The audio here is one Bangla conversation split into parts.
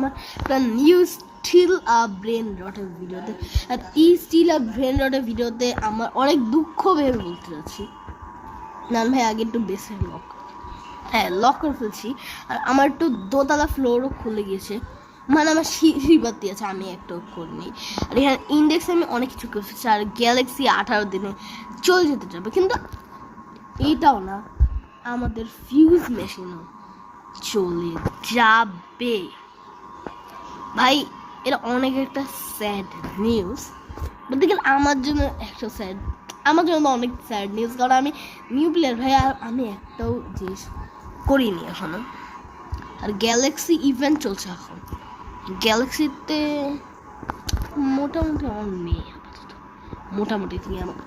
আমার একটা নিউ স্টিল ব্রেন রটের ভিডিওতে। আর এই স্টিল ব্রেন রটের ভিডিওতে আমার অনেক দুঃখ ভেবে বলতে যাচ্ছি। না ভাই আগে একটু বেশি লক করে ফেলছি। আর আমার একটু দোতলা ফ্লোরও খুলে গিয়েছে, মানে আমার সিঁড়িবাতি আছে, আমি একটাও করিনি। আর এখানে ইন্ডেক্সে আমি অনেক কিছু করে ফেলছি। আর গ্যালাক্সি 18 দিনে চলে যেতে যাবে, কিন্তু এইটাও না, আমাদের ফিউজ মেশিনও চলে যাবে ভাই। এটা অনেক একটা স্যাড নিউজ, বলতে গেলে আমার জন্য একটা স্যাড, আমার জন্য অনেক স্যাড নিউজ, কারণ আমি নিউ প্লেয়ার ভাই, আর আমি একটাও জিনিস করিনি এখনো। আর গ্যালাক্সি ইভেন্ট চলছে এখন, গ্যালাক্সিতে মোটামুটি আমার নেই আপাতত, মোটামুটি তুমি আমার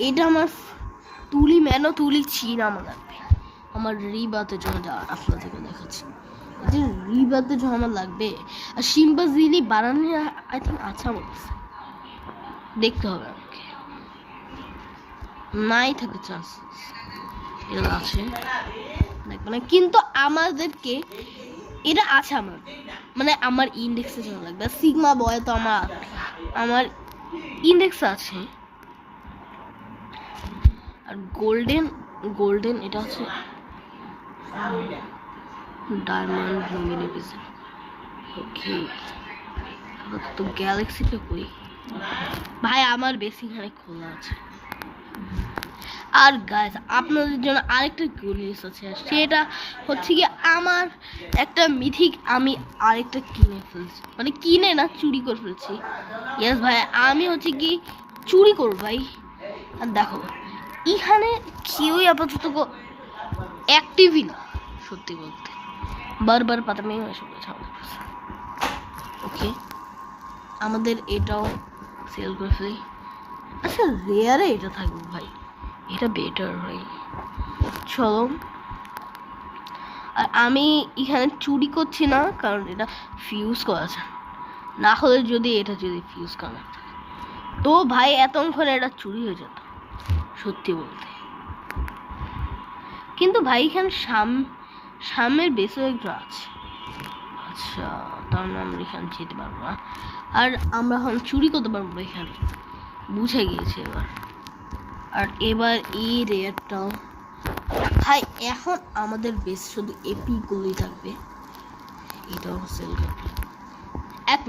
এটা আমার তুলি ম্যানো তুলি চিন আমার লাগবে, আমার রিবাতে জন্য যাওয়ার আপনাদেরকে দেখাচ্ছি। যে রিবাতে জন্য আমার লাগবে। আর সিম্বা জিলি বানানি আই থিঙ্ক আচ্ছা বলছে, দেখতে হবে আমাকে, নাই থাকে চান্সেস, এটা আছে দেখবে না, কিন্তু আমাদেরকে এটা আছে আমার, মানে আমার ইন্ডেক্সে জন্য লাগবে। সিগমা বয় তো আমার ইন্ডেক্স আছে। আর গোল্ডেন এটা আছে ডায়মন্ড লুমিনিফিসেন্ট। ওকে, তো গ্যালাক্সিটা কই ভাই, আমার বেশি এখানে খোলা আছে। আর গাইস আপনাদের জন্য আরেকটা গুড নিউজ আছে, সেটা হচ্ছে কি আমার একটা মিথিক আমি আরেকটা কিনে ফেলছি, মানে কিনে না, চুরি করে ফেলছি। ইয়েস ভাই, আমি হচ্ছে কি চুরি করব ভাই। আর দেখো এখানে কেউই আপাতত অ্যাক্টিভই না, সত্যি বলতে বারবার পাতা মেয়ে এসে বলেছে। ওকে, আমাদের এটাও সেল করে ফেলি। আচ্ছা রেয়ারে এটা থাকবে ভাই, এটা বেটার ভাই, চলো। আর আমি এখানে চুরি করছি না, কারণ এটা ফিউজ করা আছে, না হলে যদি ফিউজ করা না থাকে তো ভাই এতক্ষণ এটা চুরি হয়ে যেত সত্যি বলতে। কিন্তু ভাই এখানে সামনের বেসও একটু আছে, আচ্ছা তার মানে আমরা এখানে যেতে পারবো না, আর আমরা এখন চুরি করতে পারবো এখানে, বুঝে গিয়েছে এবার। আর এবার এই রেয়ারটাও ভাই, এখন আমাদের বেস শুধু এপিগুলোই থাকবে, এটাও সেল করবে। এক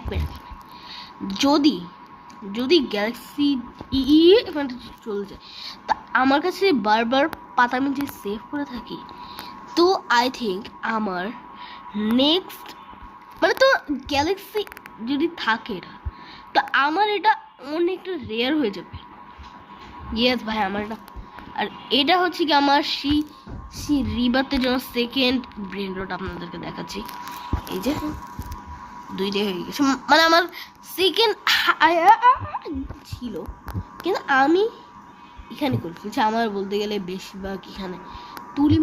মিনিট যদি গ্যালাক্সি ইভেন্ট চলে যায়, তা আমার কাছে বারবার পাতা আমি যে সেভ করে থাকি, তো আই থিঙ্ক আমার নেক্সট মানে তো গ্যালাক্সি যদি থাকে এটা, তো আমার এটা অনেকটা রেয়ার হয়ে যাবে। ইয়েস ভাই আমার এটা, আর এটা হচ্ছে কি আমার রিবাতের জন্য সেকেন্ড ব্রেন রট আপনাদেরকে দেখাচ্ছি। এই যে 2 হয়ে গেছে, মানে আমার সেকেন্ড ছিল, কিন্তু আমি এখানে করে ফেলছি। আমার বলতে গেলে বেশিরভাগ এখানে তুলি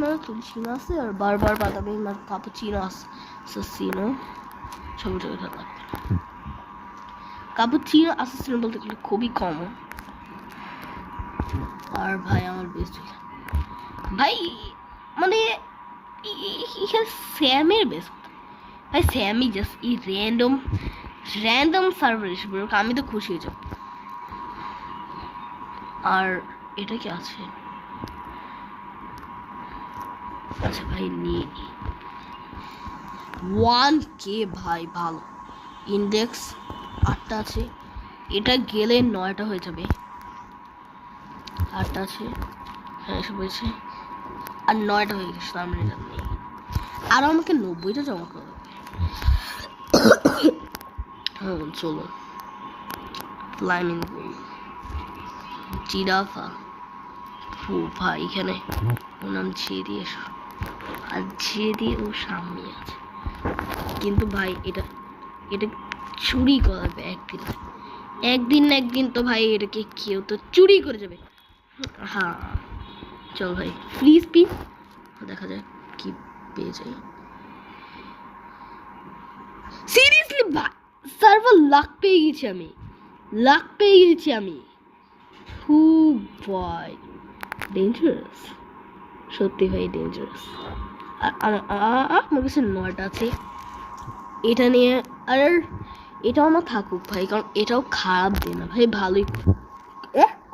চিনো আছে, আর বারবার বাদামি কাপড় চিনো আছে, চিনো সব জায়গায় থাকবে কাপড় চিনো আসছে বলতে গেলে খুবই কম। আর ভাই আমার বেস্ট ভাই, মানে এখানে স্যামের বেস্ট ভাই, স্যামই জাস্ট এই র্যান্ডম সার্ভার এসে পড়বে, আমি তো খুশি হয়ে যাব। আর এটা কি আছে, আচ্ছা ভাই নিয়ে 1K ভাই, ভালো ইন্ডেক্স 8টা আছে, এটা গেলে 9টা হয়ে যাবে। 8টা আছে, হ্যাঁ এসব হয়েছে, আর 9টা হয়ে গেছে, তার মানে নেই, আর আমাকে 90টা জমা করতে হবে। হ্যাঁ চলো, ফ্লাইমিং জিরাফা ভাই, এখানে ওর নাম দিয়ে আর দিয়ে ও সামনে আছে, কিন্তু ভাই এটা চুরি করাবে একদিন না একদিন তো ভাই, এটাকে কেউ তো চুরি করে যাবে। হ্যাঁ চল ভাই, প্লিজ দেখা যায় কি পেয়ে যাই। সিরিয়াসলি ভাই, সার্ভার লাক পেয়ে গেছি আমি খুব ভাই, ডেঞ্জারাস সত্যি ভাই, ডেঞ্জারাস। আর আমার কাছে 9টা আছে, এটা নিয়ে আর এটাও আমার থাকুক ভাই, কারণ এটাও খারাপ দিই না ভাই, ভালোই।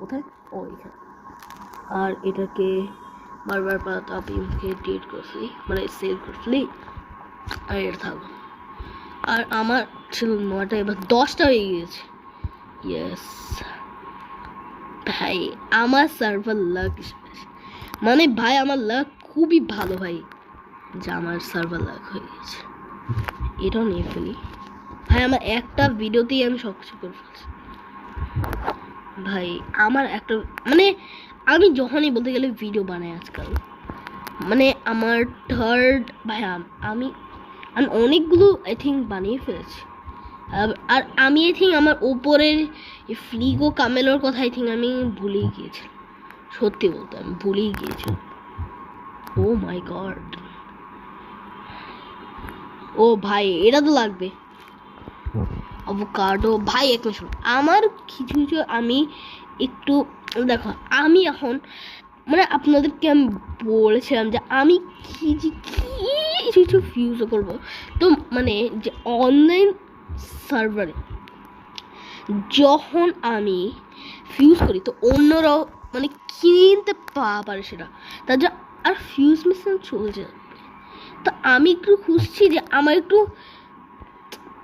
কোথায়? ও এখানে। আর এটাকে বারবার পাতা আপনি ডিলিট করছি, মানে সেভ করছি। আর এটা থাকবো। আর আমার ছিল 9টা, এবার 10টা হয়ে গিয়েছে। ইয়েস ভাই, আমার সার্ভার লাক, মানে ভাই আমার লাক খুবই ভালো ভাই, যে আমার সার্ভার লাক হয়ে গেছে। এটাও নিয়ে ফেলি ভাই, আমার একটা ভিডিওতেই আমি সব কিছু করে ফেলছি ভাই। আমার একটা মানে আমি যখনই বলতে গেলে ভিডিও বানাই আজকাল, মানে আমার থার্ড ভাই, আমি অনেকগুলো আই থিঙ্ক বানিয়ে ফেলেছি। আর আমি আই থিঙ্ক আমার ওপরের ফ্লিগো কামেলোর কথা আই থিঙ্ক আমি ভুলেই গিয়েছিলাম, সত্যি বলতে আমি ভুলেই গিয়েছিলাম। ও মাই গড, ও ভাই এটা তো লাগবে অ্যাভোকাডো ভাই। এক মিনিট, আমার কিছু কিছু আমি একটু দেখো, আমি এখন মানে আপনাদেরকে আমি বলেছিলাম যে আমি কিছু কিছু ফিউজ করবো। তো মানে যে অনলাইন সার্ভারে যখন আমি ফিউজ করি, তো অন্যরাও মানে কিনতে পারে সেটা, তার জন্য আর ফিউজ মেশিন চলে যাবে। তো আমি একটু খুঁজছি যে আমার একটু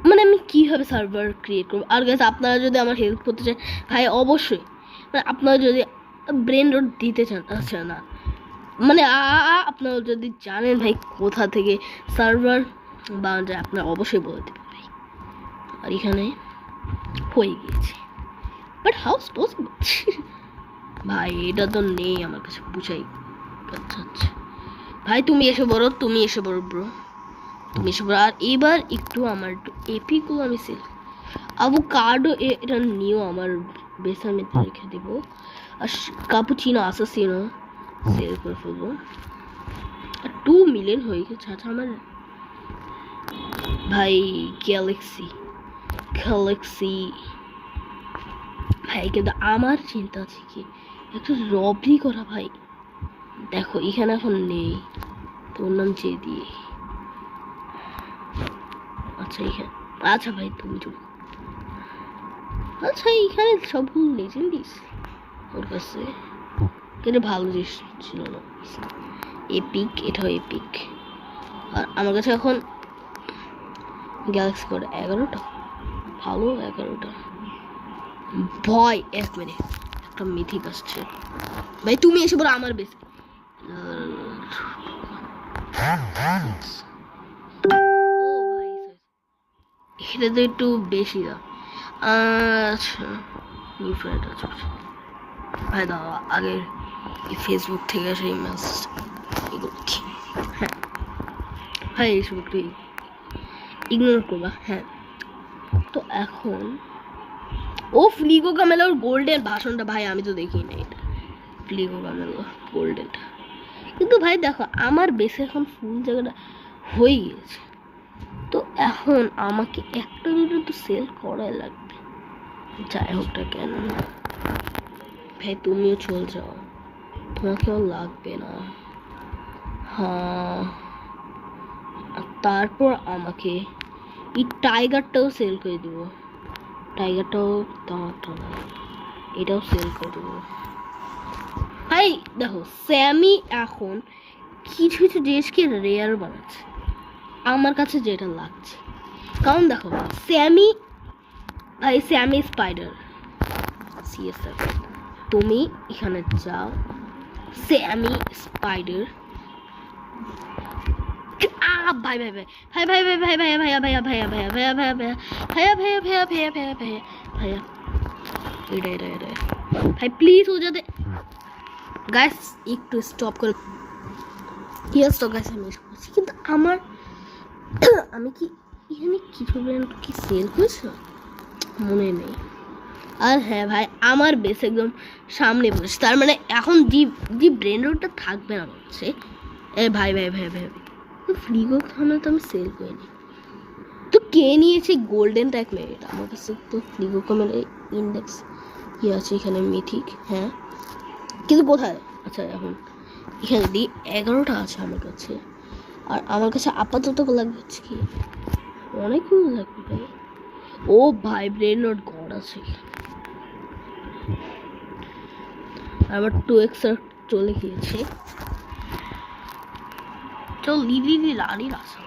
মানে আমি কীভাবে সার্ভার ক্রিয়েট করবো। আর গাইস আপনারা যদি আমার হেল্প করতে চান ভাই, অবশ্যই মানে আপনারা যদি ব্রেন রট দিতে চান, আচ্ছা না মানে আপনারা যদি জানেন ভাই কোথা থেকে সার্ভার বানানো যায়, আপনারা অবশ্যই বলে দেবেন ভাই। আর এখানে হয়ে গিয়েছে, বাট হাউস পসিবল ভাই, এটা তো নেই আমার কাছে, বুঝাই। আচ্ছা আচ্ছা ভাই, তুমি এসে বড়, তুমি এসে বড় ব্রো, তুমি এসে বড়। আর এবার একটু আমার একটু এপিগুলো আমি সেল অ্যাভোকাডো, এটা নিয়েও আমার বেসার মধ্যে রেখে দেবো। আর কাপুচিনো আসাসিনো সেল করে ফেলবো। আর 2 মিলিয়ন হয়ে গেছে। আচ্ছা আমার ভাই গ্যালাক্সি ভাই, কিন্তু আমার চিন্তা আছে কি একটু রবরি করা ভাই। দেখো এখানে এখন নেই, তোর নাম চেয়ে দিয়ে। আচ্ছা এখানে, আচ্ছা ভাই তুমি চুপ। আচ্ছা এখানে সবগুলো লেজেন্ডিস ওর কাছে, কিন্তু ভালো জিনিস ছিল না। এপিক, এটাও এপিক। আর আমার কাছে এখন গ্যালাক্সি কোড 11টা, ভালো 11টা। ভয়, এক মিনিট, একটা মিথিক আসছে ভাই, তুমি এসে বলো আমার বেশি। এটা তো একটু বেশি না। আচ্ছা নিউ ফ্রেন্ড আছে ভাই, দাও আগে ফেসবুক থেকে সেই মেসেজ এগুলো কি। হ্যাঁ ভাই, এইসব একটু ইগনোর করবা। হ্যাঁ তো এখন ও ফ্লিগো কামেলোর গোল্ডেন ভাষণটা ভাই আমি তো দেখি না, এটা ফ্লিগো কামেলো গোল্ডেনটা। কিন্তু ভাই দেখো আমার বেশি এখন ফুল জায়গাটা হয়ে গিয়েছে, তো এখন আমাকে একটা দুটো তো সেল করাই লাগবে, যাই হোকটা কেন ভাই। তুমিও চল যাও, তোমাকেও লাগবে না। হ্যাঁ তারপর আমাকে এই টাইগারটাও সেল করে দিব, টাইগারটাও তোমারটা না, এটাও সেল করে দেবো ভাই। দেখো স্যামি এখন কিছু কিছু জিনিসকে রেয়ার বানাচ্ছে আমার কাছে যেটা লাগছে, কারণ দেখো স্যামি ভাই, স্যামি স্পাইডার সিএসএফ, তুমি এখানে যাও, স্যামি স্পাইডার। ভাই ভাই ভাই ভাই ভাই ভাই ভাই ভাইয়া ভাইয়া ভাইয়া ভাইয়া ভাইয়া ভাইয়া ভাইয়া ভাইয়া ভাইয়া ভাইয়া ভাইয়া ভাইয়া ভাইয়া ভাইয়া এটা এটা এটা ভাই প্লিজ हो जाते গাইস, একটু স্টপ করে। ইয়েস তো গাইস আমি করছি, কিন্তু আমার আমি কি এখানে কিছু ব্র্যান্ড কি সেল করেছে মনে নেই। আর হ্যাঁ ভাই, আমার বেশ একদম সামনে বসে, তার মানে এখন যে ব্র্যান্ড রোডটা থাকবে না বলছে। এ ভাই ভাই ভাই ভাই ফ্লিগো খানা তো আমি সেল করিনি, তো কে নিয়েছে গোল্ডেন ট্যাগ মেরিট আমার কাছে। তো ফ্লিগো কামের ইন্ডেক্স কি আছে এখানে, মিথিক। হ্যাঁ কিন্তু কোথায়? আচ্ছা এখন এখানে দিই 11টা আছে আমার কাছে। আর আমার কাছে আপাতত লাগবে হচ্ছে কি অনেক কিছু থাকবে ভাই। ও ভাই ব্রেন রট গড আছে। আবার 2x চলে গিয়েছে। চল লিলি রানীর আসা।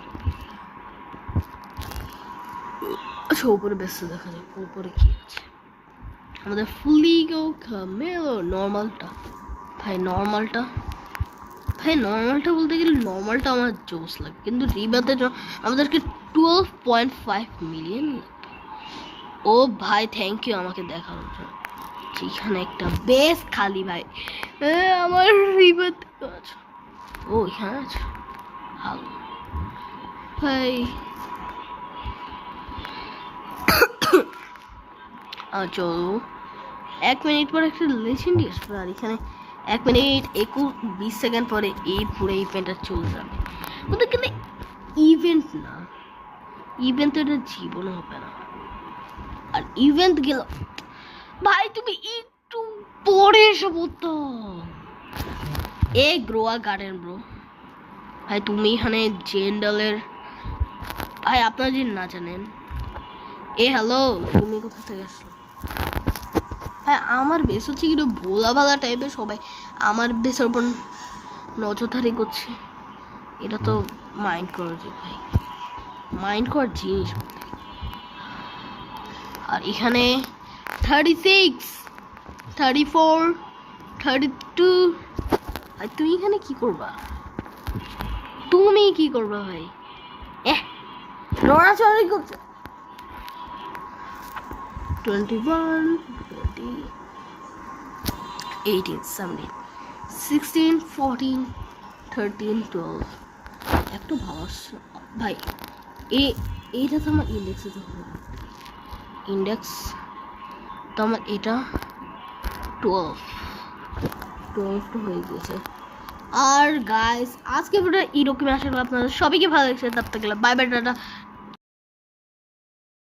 আচ্ছা উপরে বেশ দেখা যায় উপরে কি আছে। আমাদের ফুলিগো কামেলো নর্মালটা ভাই নর্মালটা বলতে গেলে নর্মালটা আমার জোস লাগে, কিন্তু রিবাতে আমাদেরকে 12.5 মিলিয়ন। ও ভাই থ্যাংক ইউ আমাকে দেখানোর জন্য। এখানে একটা বেশ খালি ভাই আমার রিবাত আছে। ও এখানে আছে ভালো ভাই। চলো 1 মিনিট পর একটা লেজেন্ডারি আসবে, আর এখানে 1 মিনিট 20 সেকেন্ড পরে এই পুরো ইভেন্টটা চলে যাবে। ওদের কিন্তু ইভেন্ট না, ইভেন্ট তো এটা জীবনে হবে না। আর ইভেন্ট গেল ভাই তুমি একটু পরে এসে পড়তো। এ গ্রোয়া গার্ডেন ব্রো ভাই, তুমি এখানে জেন্ডালের ভাই আপনারা যদি না জানেন। হ্যালো তুমি কোথা থেকে আসলো? হ্যাঁ আমার বেশ হচ্ছে কিন্তু ভোলা ভালা টাইপের, সবাই আমার বেশের উপর নজরদারি করছে। এটা তো মাইন্ড করা যায় ভাই, মাইন্ড করার জিনিস। আর এখানে 36 34 32। আর তুমি এখানে কি করবা? তুমি কি করবা ভাই? নড়াচড়াই করছে। 21 20 18 17 16 14 13 12। একটু ভালো ভাই। এইটা তো আমার ইন্ডেক্সে তো ইন্ডেক্স তো আমার এটা 12 তো হয়ে গেছে। আর গাইস আজকে ভিডিও এরকমই আশা করি আপনাদের সবাইকে ভালো লাগছে। তার থেকে বাই বাই টাটা।